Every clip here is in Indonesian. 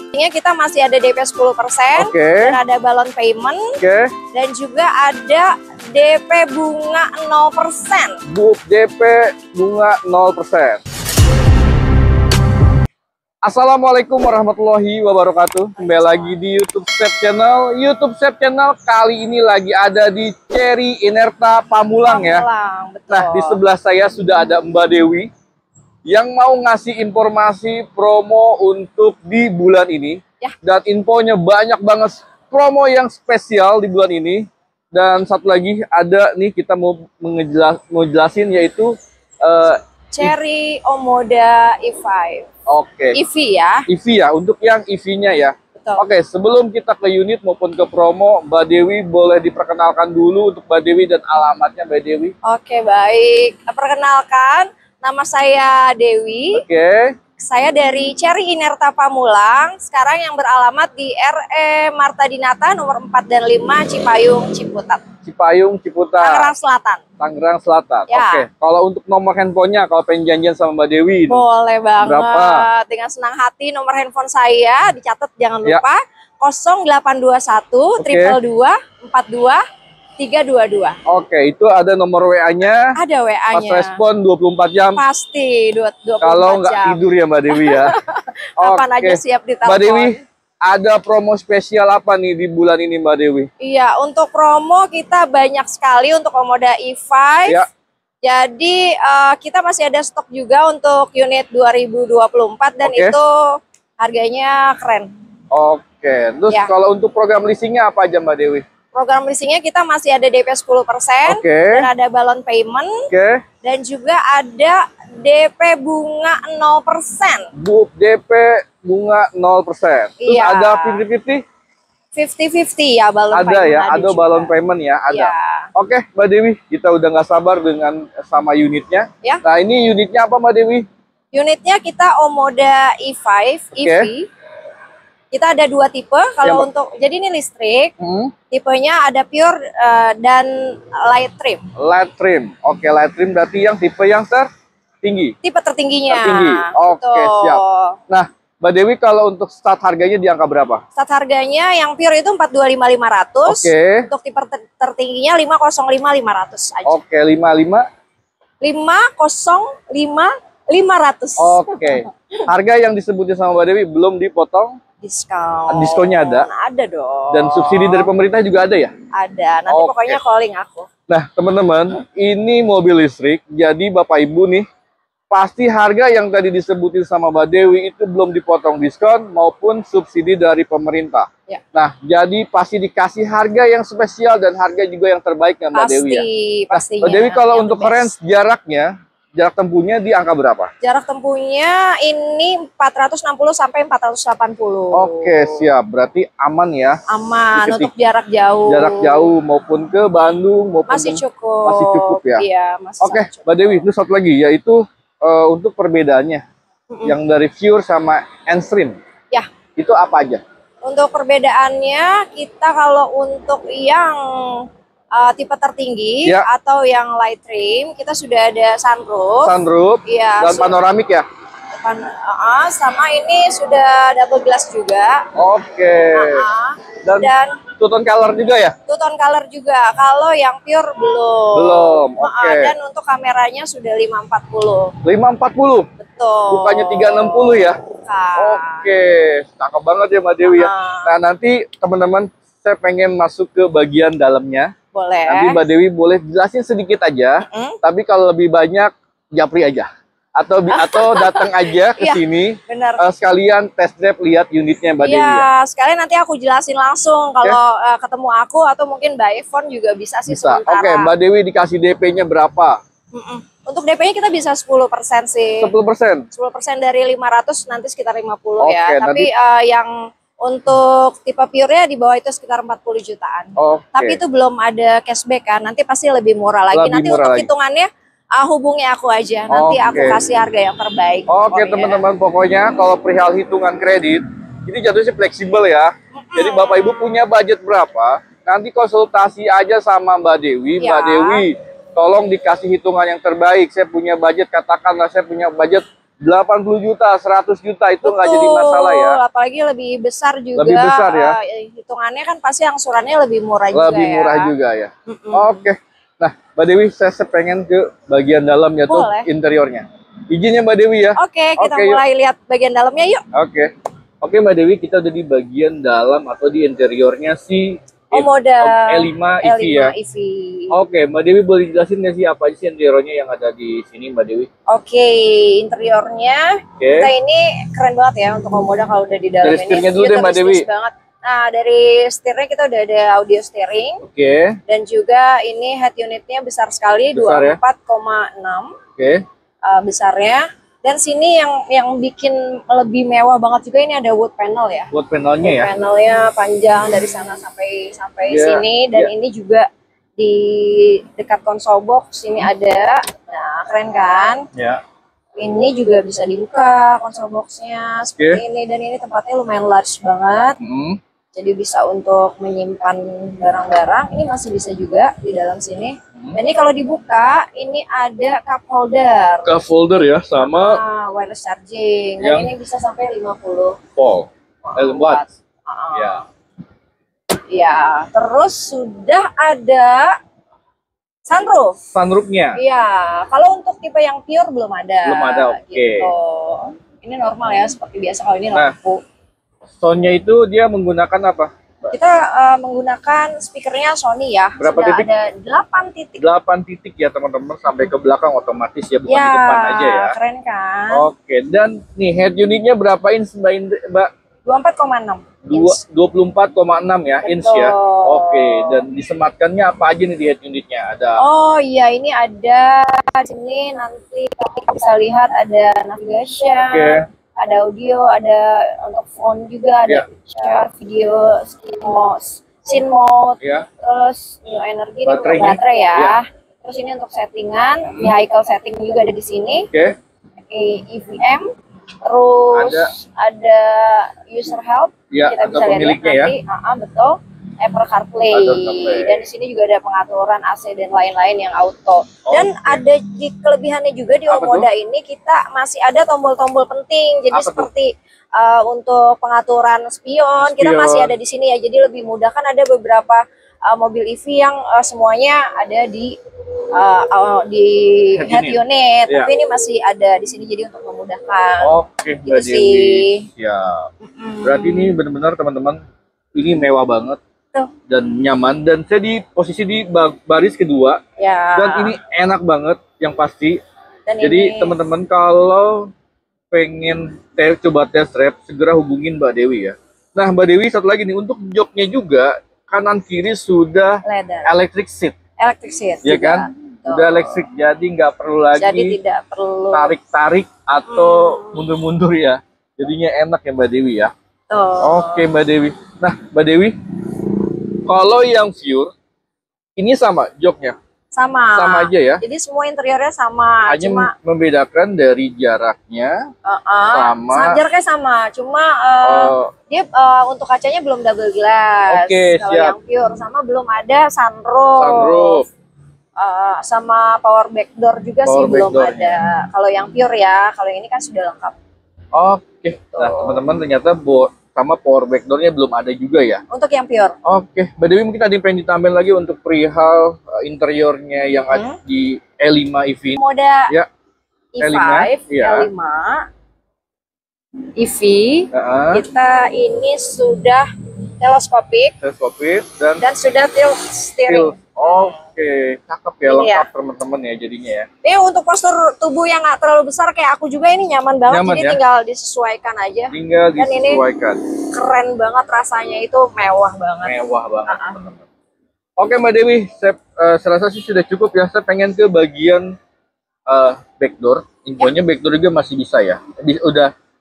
Ini kita masih ada DP 10%, dan ada balon payment, dan juga ada DP bunga 0%. DP bunga 0%. Assalamualaikum warahmatullahi wabarakatuh. Kembali lagi di YouTube Chef Channel. YouTube Chef Channel kali ini lagi ada di Cherry Inerta Pamulang ya. Betul. Nah, di sebelah saya sudah ada Mbak Dewi yang mau ngasih informasi promo untuk di bulan ini. Dan infonya banyak banget, promo yang spesial di bulan ini. Dan satu lagi ada nih, kita mau jelasin yaitu Cherry Omoda E5. EV ya. EV ya, untuk yang EV-nya ya. Betul. Sebelum kita ke unit maupun ke promo, Mbak Dewi boleh diperkenalkan dulu untuk Mbak Dewi dan alamatnya Mbak Dewi. Baik. Perkenalkan, nama saya Dewi. Saya dari Cherry Inerta Pamulang, sekarang yang beralamat di RE Marta Dinata nomor 4 dan 5 Cipayung, Ciputat. Tangerang Selatan. Ya. Kalau untuk nomor handphonenya, kalau pengen janjian sama Mbak Dewi, boleh banget. Berapa? Dengan senang hati nomor handphone saya dicatat, jangan lupa 0821 222 42 322. Itu ada nomor WA-nya. Ada WA-nya. Pas respon 24 jam. Pasti 24 kalau nggak jam. Tidur ya Mbak Dewi ya. Kapan aja siap ditelepon. Mbak Dewi, ada promo spesial apa nih di bulan ini Mbak Dewi? Iya, untuk promo kita banyak sekali untuk Omoda E5. Jadi kita masih ada stok juga untuk unit 2024 dan itu harganya keren. Terus kalau untuk program leasingnya apa aja Mbak Dewi? Program leasingnya kita masih ada DP 10%, dan ada balon payment, dan juga ada DP bunga 0%. DP bunga 0%. Terus ada 50-50? 50-50 ya, balon payment. Ada ya, ada balon payment ya, ada. Mbak Dewi, kita udah nggak sabar dengan sama unitnya. Nah, ini unitnya apa Mbak Dewi? Unitnya kita Omoda E5, EV. Kita ada dua tipe. Kalau untuk, jadi ini listrik, tipenya ada pure dan light trim. Light trim, light trim berarti yang tipe yang tertinggi. Tipe tertingginya. Siap. Nah, Mbak Dewi kalau untuk start harganya di angka berapa? Start harganya yang pure itu 425.500. Untuk tipe tertingginya 505.500 aja. 505.500. Harga yang disebutin sama Mbak Dewi belum dipotong? Diskonnya ada? Ada dong. Dan subsidi dari pemerintah juga ada ya? Ada, nanti pokoknya calling aku. Nah teman-teman, ini mobil listrik, jadi Bapak Ibu nih, pasti harga yang tadi disebutin sama Mbak Dewi itu belum dipotong diskon maupun subsidi dari pemerintah. Nah, jadi pasti dikasih harga yang spesial dan harga juga yang terbaik ya Mbak Dewi ya? Pastinya. Mbak Dewi kalau untuk range jarak tempuhnya di angka berapa? Jarak tempuhnya ini 460 sampai 480. Siap. Berarti aman ya? Aman untuk jarak jauh. Jarak jauh maupun ke Bandung maupun masih cukup. Masih cukup ya? Iya, masih cukup. Mbak Dewi, itu satu lagi yaitu untuk perbedaannya yang dari Pure sama N-Stream. Itu apa aja? Untuk perbedaannya, kita kalau untuk yang tipe tertinggi atau yang light trim, kita sudah ada sunroof, dan panoramik ya. Sama ini sudah double glass juga. Dan two-tone color juga ya? Two-tone color juga. Kalau yang pure belum. Dan untuk kameranya sudah 540. 540? Betul. Bukannya 360 ya? Cakep banget ya Mbak Dewi ya. Nah, nanti teman-teman, saya pengen masuk ke bagian dalamnya. Boleh. Nanti Mbak Dewi boleh jelasin sedikit aja. Tapi kalau lebih banyak, japri aja. Atau datang aja ke sini. Sekalian test drive lihat unitnya Mbak Dewi ya. Sekalian nanti aku jelasin langsung. Kalau ketemu aku atau mungkin by phone juga bisa sih sementara. Mbak Dewi dikasih DP-nya berapa? Untuk DP-nya kita bisa 10% sih. 10%? 10% dari 500 nanti sekitar 50 ya. Tapi yang untuk tipe pure-nya di bawah itu sekitar 40 jutaan. Tapi itu belum ada cashback kan. Nanti pasti lebih murah lagi. Nanti untuk hitungannya hubungi aku aja. Nanti aku kasih harga yang terbaik. Teman-teman, pokoknya kalau perihal hitungan kredit, ini jatuhnya fleksibel ya. Jadi Bapak Ibu punya budget berapa, nanti konsultasi aja sama Mbak Dewi. Mbak Dewi, tolong dikasih hitungan yang terbaik. Saya punya budget, katakanlah saya punya budget 80 juta, 100 juta itu nggak jadi masalah ya. Apalagi lebih besar juga. Lebih besar ya. Hitungannya kan pasti angsurannya lebih murah juga ya. Lebih murah juga ya. Oke. Nah, Mbak Dewi, saya pengen ke bagian dalamnya tuh, interiornya. Izinnya Mbak Dewi ya. Oke, kita mulai lihat bagian dalamnya yuk. Oke Mbak Dewi, kita udah di bagian dalam atau di interiornya si Omoda E5 EV ya. Oke, Mbak Dewi boleh jelasin nggak sih apa sih interiornya yang ada di sini Mbak Dewi? Oke, interiornya kita ini keren banget ya untuk Omoda kalau udah di dalam. Dari setirnya dulu deh Mbak Dewi. Banget. Nah, dari setirnya kita udah ada audio steering. Dan juga ini head unitnya besar sekali, 24,6. Besarnya. Dan sini yang bikin lebih mewah banget juga ini ada wood panel ya. Wood panelnya ya. Panelnya panjang dari sana sampai sini, dan ini juga di dekat konsol box ini ada. Nah, keren kan? Ini juga bisa dibuka konsol boxnya seperti ini, dan ini tempatnya lumayan large banget. Jadi bisa untuk menyimpan barang-barang. Ini masih bisa juga di dalam sini. Dan ini kalau dibuka, ini ada cup holder. Cup holder ya, sama wireless charging. Dan ini bisa sampai 50 watt. Ya, terus sudah ada sunroof. Sunroofnya? Iya, kalau untuk tipe yang pure belum ada. Belum ada, gitu. Ini normal ya, seperti biasa kalau ini lampu. Soundnya itu dia menggunakan apa? Kita menggunakan speakernya Sony ya. Berapa titik? Ada 8 titik. 8 titik ya teman-teman, sampai ke belakang otomatis ya, bukan di depan aja ya. Keren kan? Oke, dan nih head unitnya berapa inch Mbak? 24,6 24,6 ya, inch ya. Oke, dan disematkannya apa aja nih di head unitnya? Ada. Oh iya, ini ada di sini, nanti bisa lihat ada navigation. Ada audio, ada untuk phone juga, ada share video, scene mode, terus new energy, baterai ya. Terus ini untuk settingan, vehicle setting juga ada di sini. EVM, terus ada user help, kita bisa lihat nanti. Betul. Apple CarPlay. Dan di sini juga ada pengaturan AC dan lain-lain yang auto. Dan ada di kelebihannya juga di Omoda ini kita masih ada tombol-tombol penting. Jadi seperti untuk pengaturan spion kita masih ada di sini ya. Jadi lebih mudah, kan ada beberapa mobil EV yang semuanya ada di head unit. Tapi ini masih ada di sini jadi untuk memudahkan. Oke, Mbak Dewi. Ya. Berarti ini benar-benar teman-teman, ini mewah banget. Dan nyaman, dan saya di posisi di baris kedua dan ini enak banget yang pasti. Jadi teman-teman kalau pengen coba test drive, segera hubungin Mbak Dewi ya. Nah Mbak Dewi, satu lagi nih, untuk joknya juga kanan kiri sudah electric seat ya kan, udah elektrik, jadi nggak perlu lagi tidak perlu tarik-tarik atau mundur-mundur ya, jadinya enak ya Mbak Dewi ya. Oke Mbak Dewi. Nah Mbak Dewi, kalau yang pure ini sama joknya? Sama aja ya? Jadi semua interiornya sama. Hanya cuma membedakan dari jaraknya. Jaraknya sama, cuma dia untuk kacanya belum double glass. Kalau yang pure, sama belum ada sunroof. Sama power back door juga sih belum ada. Kalau yang pure ya, kalau ini kan sudah lengkap. Oke. Nah teman-teman, ternyata sama power back door-nya belum ada juga ya untuk yang pure. Oke, Mbak Dewi, mungkin ada yang pengen ditambahin lagi untuk perihal interiornya yang ada di E5 EV. Moda E5, E5 EV, kita ini sudah teleskopik dan sudah tilt steering. Oke, cakep ya, lengkap teman-teman ya jadinya ya. Ini untuk postur tubuh yang nggak terlalu besar kayak aku juga, ini nyaman banget. Jadi tinggal disesuaikan aja. Dan ini keren banget rasanya, itu mewah banget. Teman-teman. Oke Mbak Dewi, saya rasa sih sudah cukup ya. Saya pengen ke bagian backdoor. Infonya backdoor juga masih bisa ya.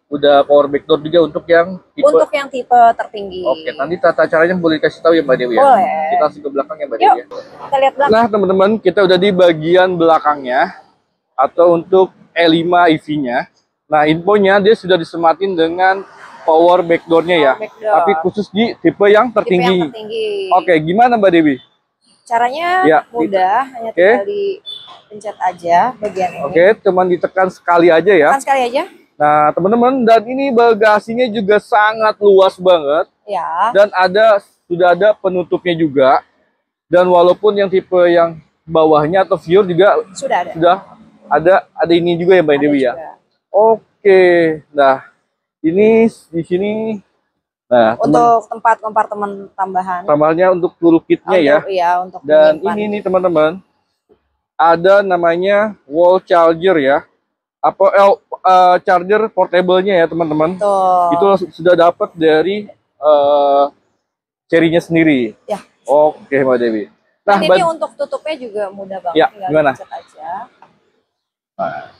Udah power backdoor juga untuk yang tipe tertinggi. Oke, nanti tata caranya boleh dikasih tahu ya Mbak Dewi ya. Boleh. Kita langsung ke belakang ya Mbak Dewi ya. Kita lihat belakang. Nah teman-teman, kita udah di bagian belakangnya atau untuk E5 EV-nya. Nah infonya dia sudah disematin dengan power backdoor-nya ya. Tapi khusus di tipe yang tertinggi. Oke, gimana Mbak Dewi? Caranya mudah, hanya tinggal pencet aja bagian ini. Oke, cuman ditekan sekali aja ya. Tekan sekali aja. Nah, teman-teman, dan ini bagasinya juga sangat luas banget. Ya. Dan sudah ada penutupnya juga. Dan walaupun yang tipe yang bawahnya atau viewer juga sudah ada ini juga ya Mbak Dewi ya. Oke. Nah, ini di sini. Nah, untuk tempat kompartemen tambahan. Tambahnya untuk toolkitnya ya. Iya, untuk dan menyimpan. Ini nih teman-teman, ada namanya wall charger ya. Charger portable-nya ya teman-teman. Itu sudah dapat dari serinya sendiri. Ya. Oke Mbak Dewi. Nah, ini untuk tutupnya juga mudah banget. Ya, gimana? Aja. Nah,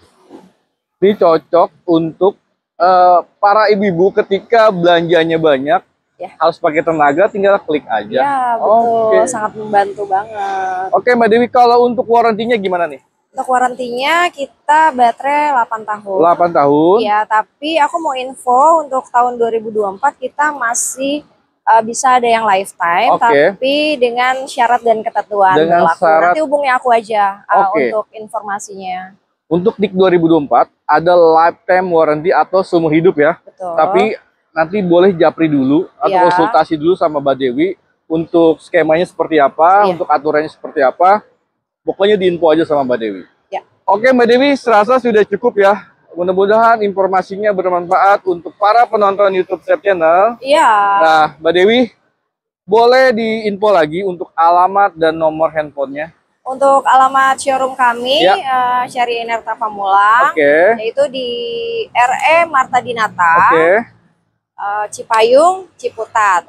ini cocok untuk para ibu-ibu ketika belanjanya banyak, harus pakai tenaga, tinggal klik aja. Ya, betul. Sangat membantu banget. Oke Mbak Dewi, kalau untuk warantinya gimana nih? Untuk warantinya kita baterai 8 tahun. 8 tahun? Ya, tapi aku mau info untuk tahun 2024 kita masih bisa ada yang lifetime, tapi dengan syarat dan ketentuan berlaku. Nanti hubungi aku aja untuk informasinya. Untuk DIK 2024 ada lifetime warranty atau seumur hidup ya. Betul. Tapi nanti boleh japri dulu atau konsultasi dulu sama Mbak Dewi untuk skemanya seperti apa, untuk aturannya seperti apa. Pokoknya diinfo aja sama Mbak Dewi. Ya. Oke Mbak Dewi, serasa sudah cukup ya. Mudah-mudahan informasinya bermanfaat untuk para penonton YouTube Chef Channel. Iya. Nah, Mbak Dewi, boleh diinfo lagi untuk alamat dan nomor handphonenya? Untuk alamat showroom kami, Syari Enerta Pamulang, yaitu di RE Marta Dinata, Cipayung, Ciputat.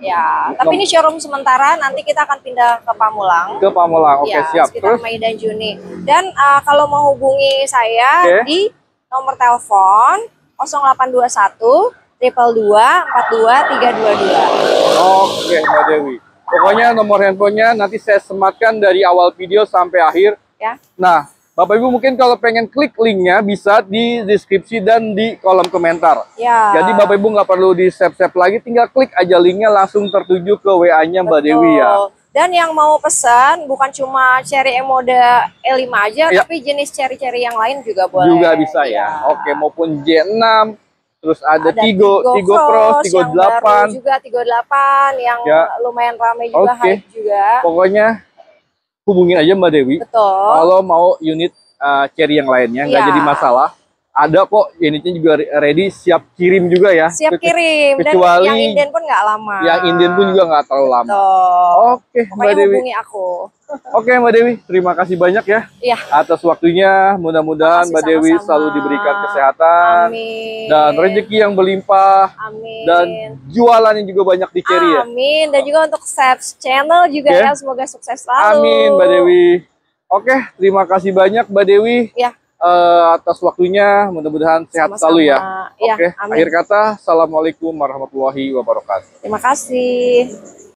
Ya, tapi ini showroom sementara, nanti kita akan pindah ke Pamulang. Ke Pamulang, siap. Sekitar Mei dan Juni. Dan kalau mau hubungi saya di nomor telepon 0821 222 42 322. Oke, Mbak Dewi. Pokoknya nomor handphonenya nanti saya sematkan dari awal video sampai akhir. Ya. Nah, Bapak Ibu mungkin kalau pengen klik linknya bisa di deskripsi dan di kolom komentar. Ya. Jadi Bapak Ibu nggak perlu di save-save lagi, tinggal klik aja linknya langsung tertuju ke WA-nya Mbak Dewi ya. Dan yang mau pesan bukan cuma Cherry mode E5 aja, tapi jenis cherry-cherry yang lain juga boleh. Juga bisa ya. Oke, maupun J6, terus ada Tigo Cross, Tigo 8. Juga Tigo 8 yang lumayan ramai juga, hype juga. Pokoknya hubungin aja Mbak Dewi. Betul. Kalau mau unit Cherry yang lainnya, nggak jadi masalah. Ada kok unitnya juga ready, siap kirim juga ya. Siap kirim. Kecuali dan yang inden pun nggak lama. Yang inden pun juga nggak terlalu lama. Oke, Mbak Dewi. Hubungi aku. Oke Mbak Dewi, terima kasih banyak ya atas waktunya. Mudah-mudahan Mbak Dewi selalu diberikan kesehatan. Amin. Dan rezeki yang berlimpah. Amin. Dan jualan yang juga banyak di Cherry ya. Amin. Dan juga untuk Chef's Channel juga ya, semoga sukses selalu. Amin Mbak Dewi. Oke, terima kasih banyak Mbak Dewi. Atas waktunya, mudah-mudahan sehat selalu ya. Oke, akhir kata, assalamualaikum warahmatullahi wabarakatuh. Terima kasih.